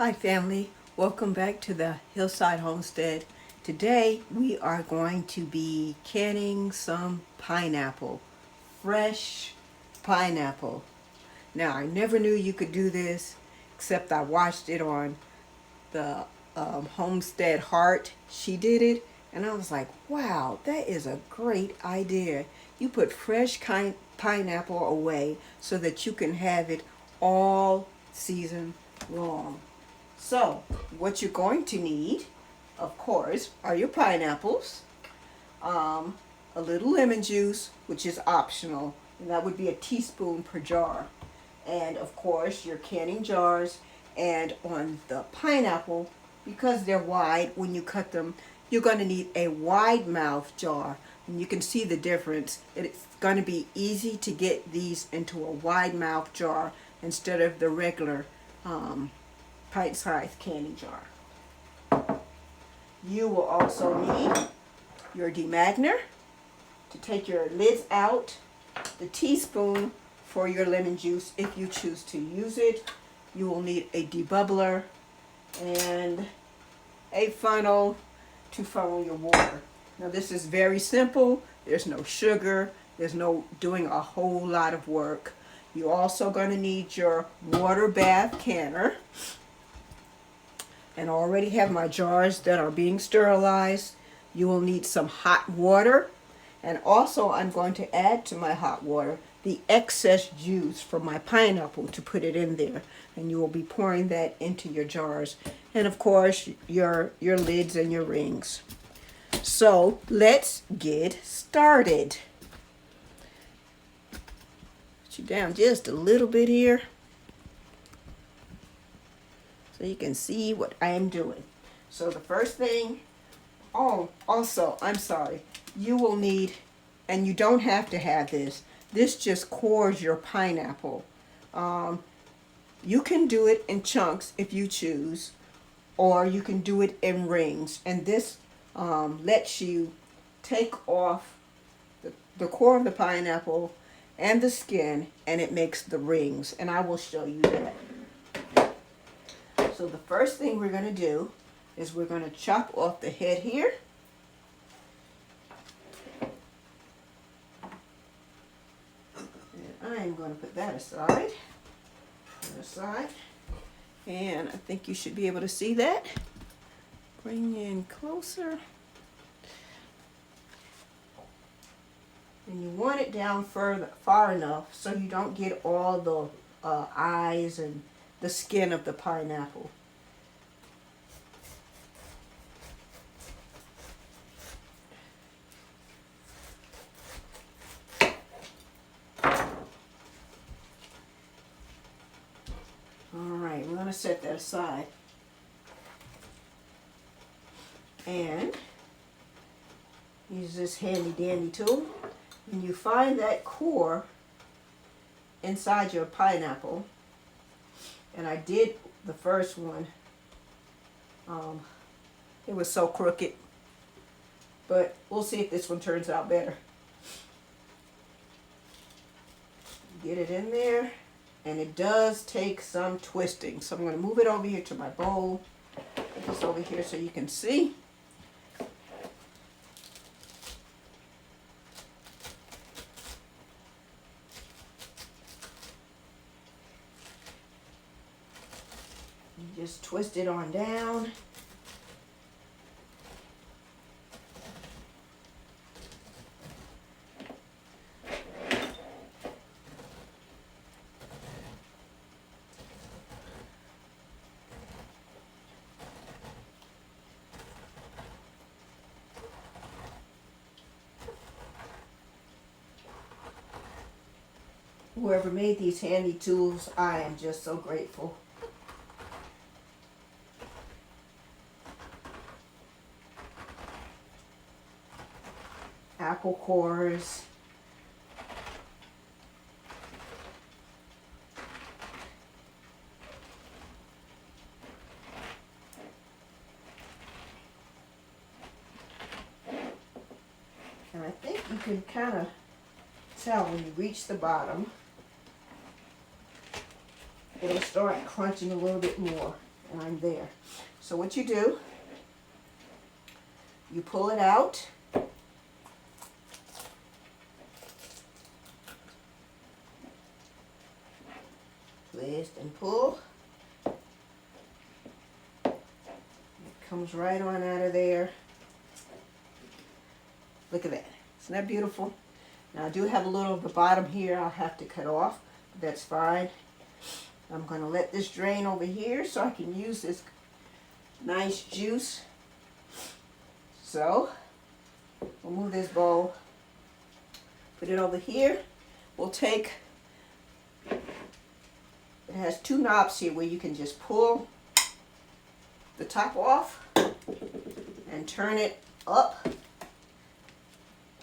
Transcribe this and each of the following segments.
Hi family, welcome back to the Hillside Homestead. Today we are going to be canning some pineapple, fresh pineapple. Now I never knew you could do this except I watched it on the Homestead Heart. She did it and I was like, wow, that is a great idea. You put fresh pineapple away so that you can have it all season long. So, what you're going to need, of course, are your pineapples, a little lemon juice, which is optional, and that would be a teaspoon per jar. And of course, your canning jars. And on the pineapple, because they're wide, when you cut them, you're going to need a wide mouth jar. And you can see the difference. It's going to be easy to get these into a wide mouth jar instead of the regular pint-sized canning jar. You will also need your demagner to take your lids out, the teaspoon for your lemon juice if you choose to use it. You will need a debubbler and a funnel to funnel your water. Now this is very simple. There's no sugar. There's no doing a whole lot of work. You're also going to need your water bath canner. And I already have my jars that are being sterilized. You will need some hot water. And also I'm going to add to my hot water the excess juice from my pineapple to put it in there. And you will be pouring that into your jars. And of course your lids and your rings. So let's get started. Put you down just a little bit here, so you can see what I am doing. So the first thing, also, I'm sorry, you will need, and you don't have to have this, this just cores your pineapple. You can do it in chunks if you choose, or you can do it in rings. And this lets you take off the core of the pineapple and the skin, and it makes the rings. And I will show you that. So the first thing we're going to do is we're going to chop off the head here. And I am going to put that aside. And I think you should be able to see that. Bring in closer. And you want it down far enough so you don't get all the eyes and the skin of the pineapple. Alright, we're going to set that aside. And use this handy dandy tool. And you find that core inside your pineapple. And I did the first one. It was so crooked. But we'll see if this one turns out better. Get it in there. And it does take some twisting. So I'm going to move it over here to my bowl. Put this over here so you can see. You just twist it on down. Whoever made these handy tools, I am just so grateful. Apple cores. And I think you can kind of tell when you reach the bottom, it'll start crunching a little bit more. and I'm there. So what you do, you pull it out. Twist and pull. It comes right on out of there. Look at that. Isn't that beautiful? Now I do have a little of the bottom here I'll have to cut off, but that's fine. I'm going to let this drain over here so I can use this nice juice. So, we'll move this bowl, put it over here. We'll take, it has two knobs here where you can just pull the top off and turn it up,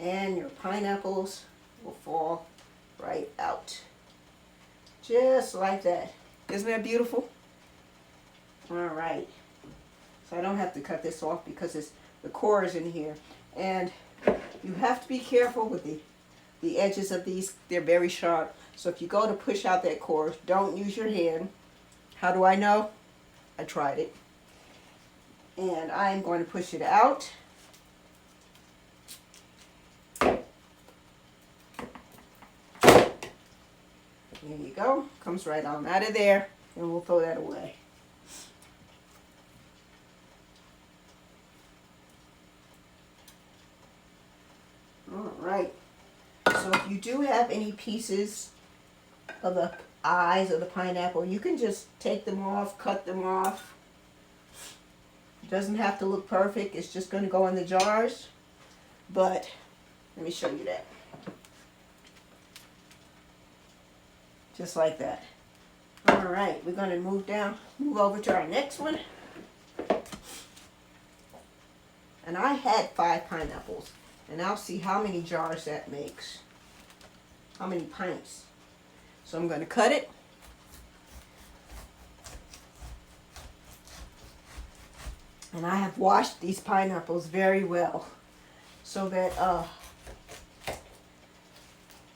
and your pineapples will fall right out. Just like that. Isn't that beautiful? All right. So I don't have to cut this off because the core is in here. And you have to be careful with the edges of these. They're very sharp. So if you go to push out that core, don't use your hand. How do I know? I tried it. And I'm going to push it out. There you go. Comes right on out of there. And we'll throw that away. Alright. So if you do have any pieces of the eyes of the pineapple, you can just take them off, cut them off. It doesn't have to look perfect. It's just going to go in the jars. But let me show you that. Just like that. All right, we're going to move over to our next one. And I had 5 pineapples. And I'll see how many jars that makes. How many pints. So I'm going to cut it. And I have washed these pineapples very well so that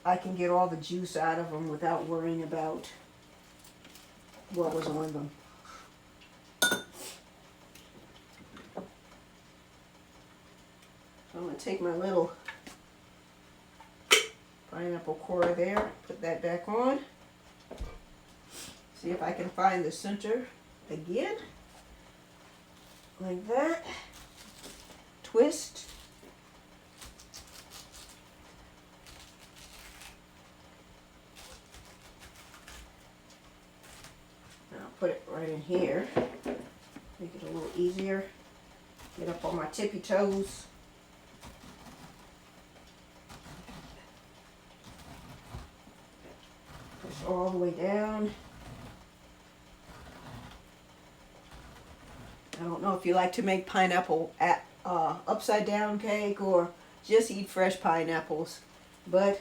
I can get all the juice out of them without worrying about what was on them. So I'm going to take my little pineapple core there, put that back on. See if I can find the center again. Like that. Twist. Put it right in here, make it a little easier. Get up on my tippy toes. Push all the way down. I don't know if you like to make pineapple upside down cake or just eat fresh pineapples, but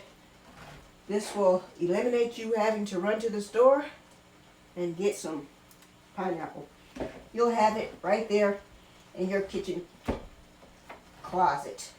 this will eliminate you having to run to the store and get some pineapple. You'll have it right there in your kitchen closet.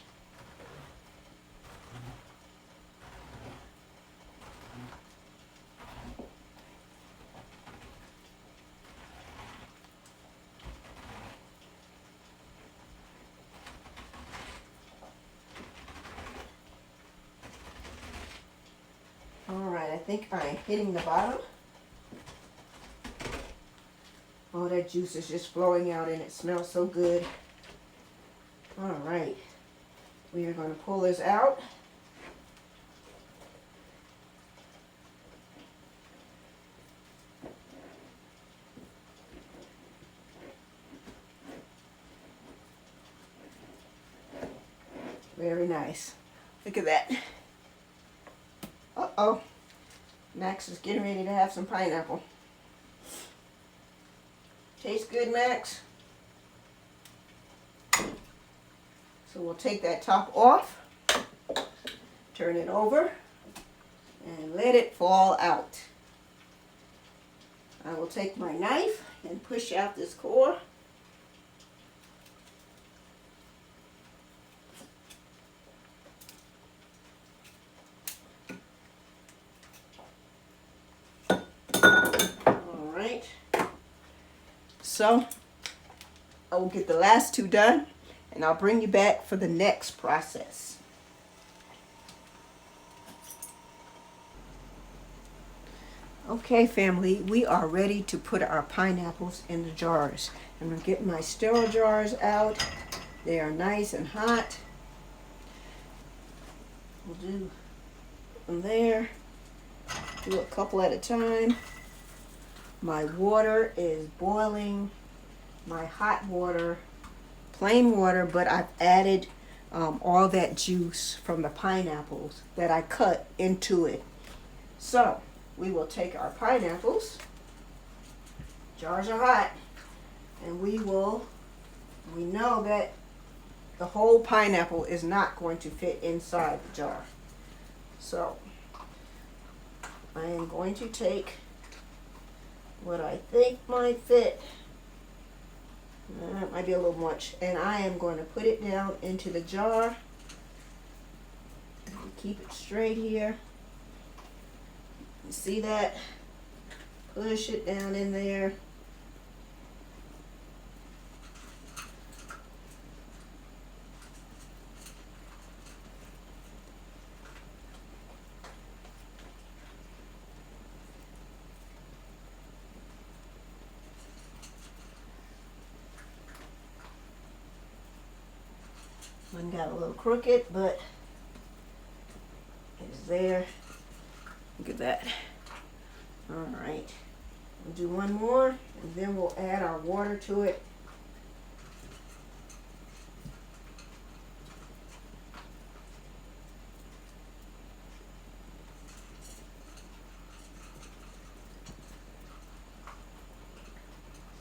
All right, I think I'm hitting the bottom. Oh, that juice is just flowing out and it smells so good. All right. We are going to pull this out. Very nice. Look at that. Uh-oh. Max is getting ready to have some pineapple. Tastes good, Max? So we'll take that top off, turn it over, and let it fall out. I will take my knife and push out this core. So I will get the last two done and I'll bring you back for the next process. Okay, family, we are ready to put our pineapples in the jars. I'm going to get my sterile jars out. They are nice and hot. We'll do them there. Do a couple at a time. My water is boiling. My hot water, plain water, but I've added all that juice from the pineapples that I cut into it. So we will take our pineapples. Jars are hot. And we know that the whole pineapple is not going to fit inside the jar. So I am going to take what I think might fit. That might be a little much. And I am going to put it down into the jar. Keep it straight here. You see that? Push it down in there. One got a little crooked, but it's there. Look at that. All right. We'll do one more, and then we'll add our water to it.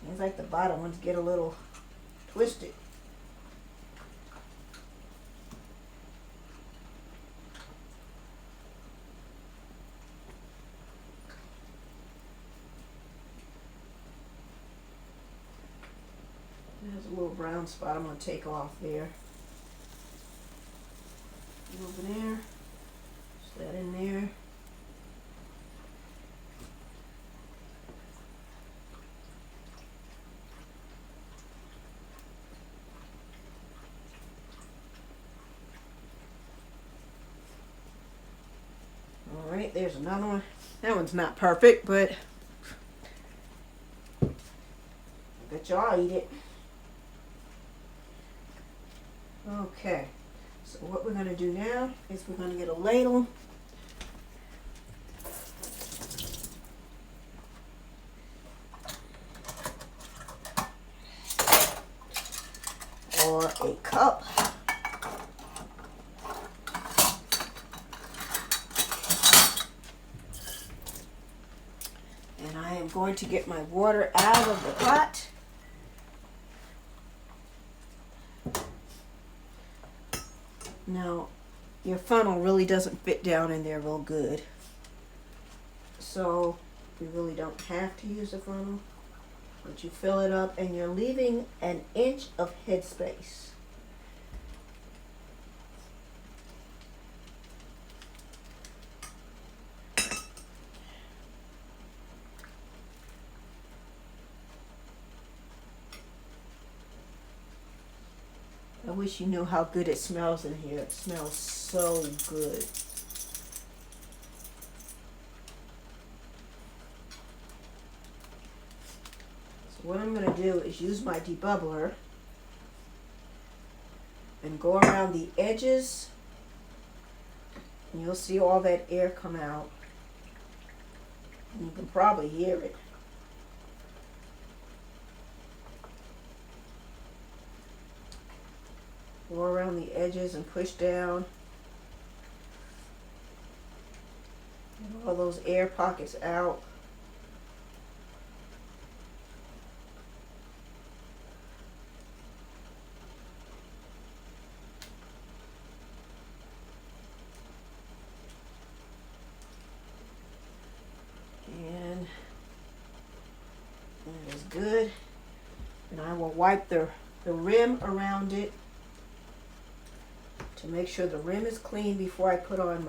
Seems like the bottom ones get a little twisted. There's a little brown spot I'm going to take off there. Over there. Just that in there. Alright, there's another one. That one's not perfect, but I bet y'all eat it. Okay, so what we're going to do now is we're going to get a ladle. Or a cup. And I am going to get my water out of the pot. Now, your funnel really doesn't fit down in there real good. So, you really don't have to use a funnel. But you fill it up and you're leaving an inch of headspace. I wish you knew how good it smells in here. It smells so good. So what I'm going to do is use my debubbler and go around the edges, and you'll see all that air come out. And you can probably hear it. Go around the edges and push down. Get all those air pockets out. And that is good. And I will wipe the rim around it to make sure the rim is clean before I put on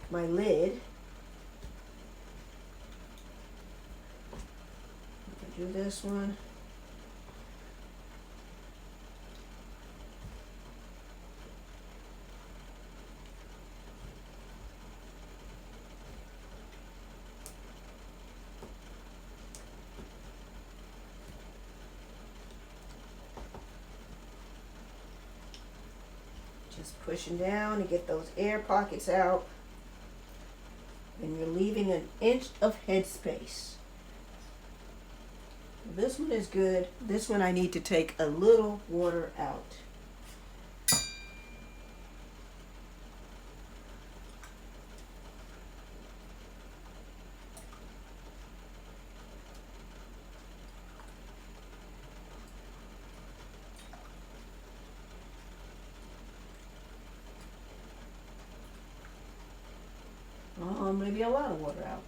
my lid. do this one. Just pushing down to get those air pockets out. And you're leaving an inch of headspace. This one is good. This one I need to take a little water out. Maybe a lot of water out.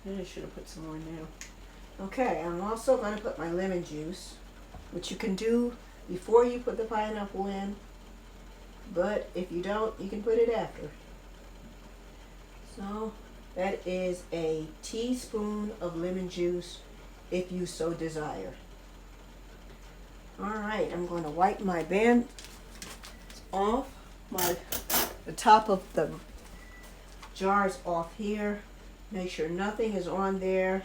I should have put some more now. Okay, I'm also going to put my lemon juice, which you can do before you put the pineapple in, but if you don't, you can put it after. So that is a teaspoon of lemon juice if you so desire. Alright, I'm going to wipe my band off, the top of the jars off here. Make sure nothing is on there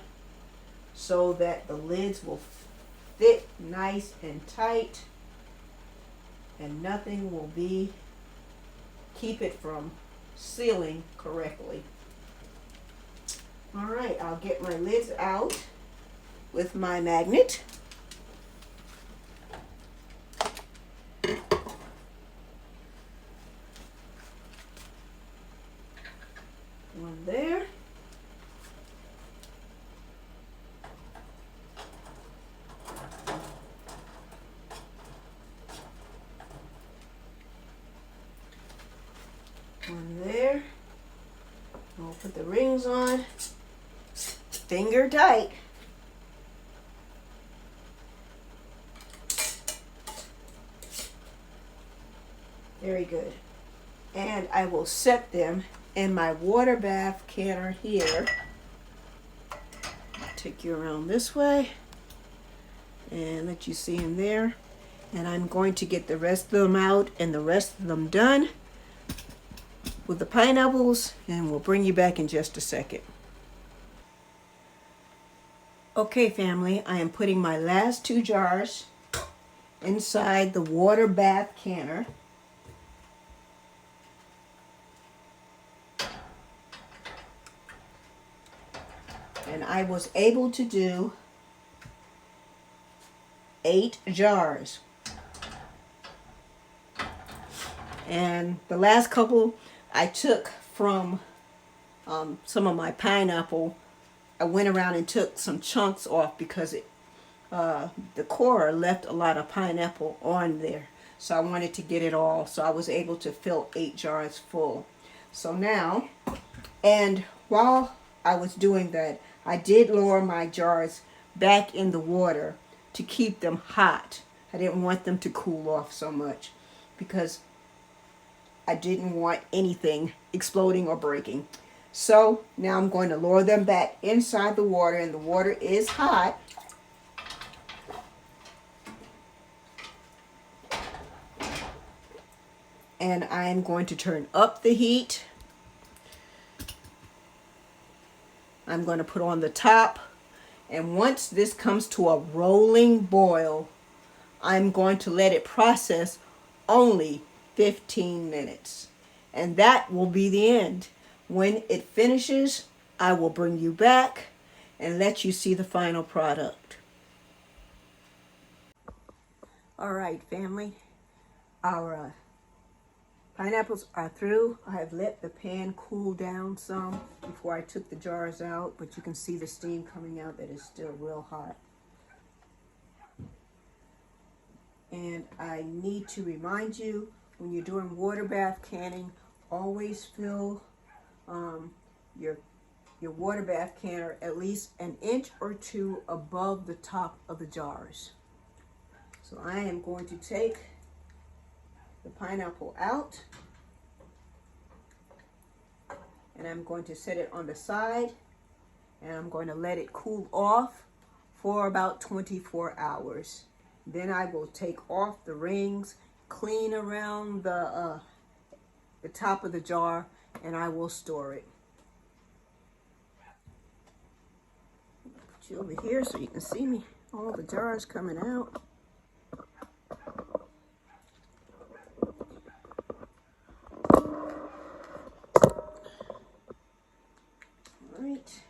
so that the lids will fit nice and tight and nothing will keep it from sealing correctly. All right, I'll get my lids out with my magnet. One there. One there. We'll put the rings on. Finger tight. Very good. And I will set them in my water bath canner here. Take you around this way and let you see in there. And I'm going to get the rest of them out and the rest of them done with the pineapples, and we'll bring you back in just a second. Okay, family, I am putting my last 2 jars inside the water bath canner. And I was able to do 8 jars. And the last couple I took from some of my pineapple. I went around and took some chunks off because the core left a lot of pineapple on there. So I wanted to get it all. So I was able to fill 8 jars full. So now, and while I was doing that, I did lower my jars back in the water to keep them hot. I didn't want them to cool off so much because I didn't want anything exploding or breaking. So now I'm going to lower them back inside the water, and the water is hot. And I am going to turn up the heat. I'm going to put on the top, and once this comes to a rolling boil, I'm going to let it process only 15 minutes. And that will be the end. When it finishes, I will bring you back and let you see the final product. All right, family. Our pineapples are through. I have let the pan cool down some before I took the jars out, but you can see the steam coming out that is still real hot. And I need to remind you, when you're doing water bath canning, always fill your water bath canner at least an inch or 2 above the top of the jars. So I am going to take the pineapple out, and I'm going to set it on the side, and I'm going to let it cool off for about 24 hours. Then I will take off the rings, clean around the top of the jar, and I will store it. Put you over here so you can see me. All the jars coming out. All right.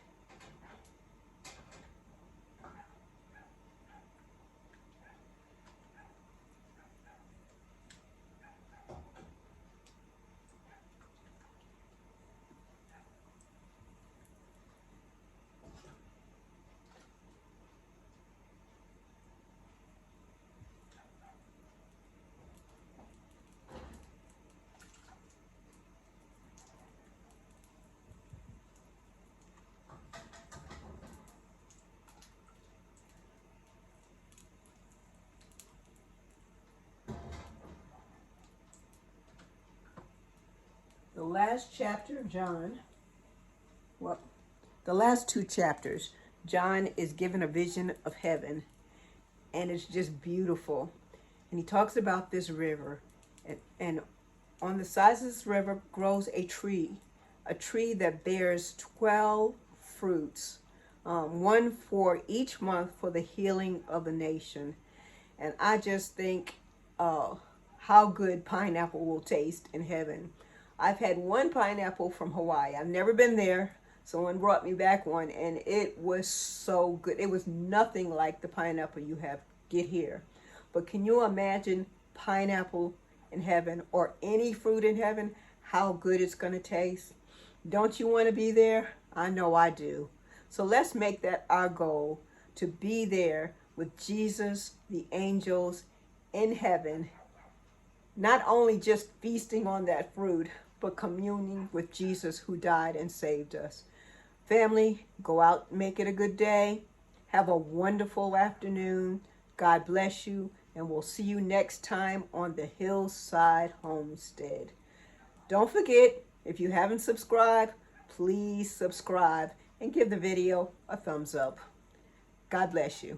The last chapter of John, well, the last two chapters, John is given a vision of heaven, and it's just beautiful. And he talks about this river, and on the sides of this river grows a tree that bears 12 fruits, one for each month for the healing of the nation. And I just think how good pineapple will taste in heaven. I've had one pineapple from Hawaii. I've never been there. Someone brought me back one, and it was so good. It was nothing like the pineapple you get here. But can you imagine pineapple in heaven, or any fruit in heaven, how good it's going to taste? Don't you want to be there? I know I do. So let's make that our goal, to be there with Jesus, the angels, in heaven, not only just feasting on that fruit, but communing with Jesus who died and saved us. Family, go out, make it a good day. Have a wonderful afternoon. God bless you, and we'll see you next time on the Hillside Homestead. Don't forget, if you haven't subscribed, please subscribe and give the video a thumbs up. God bless you.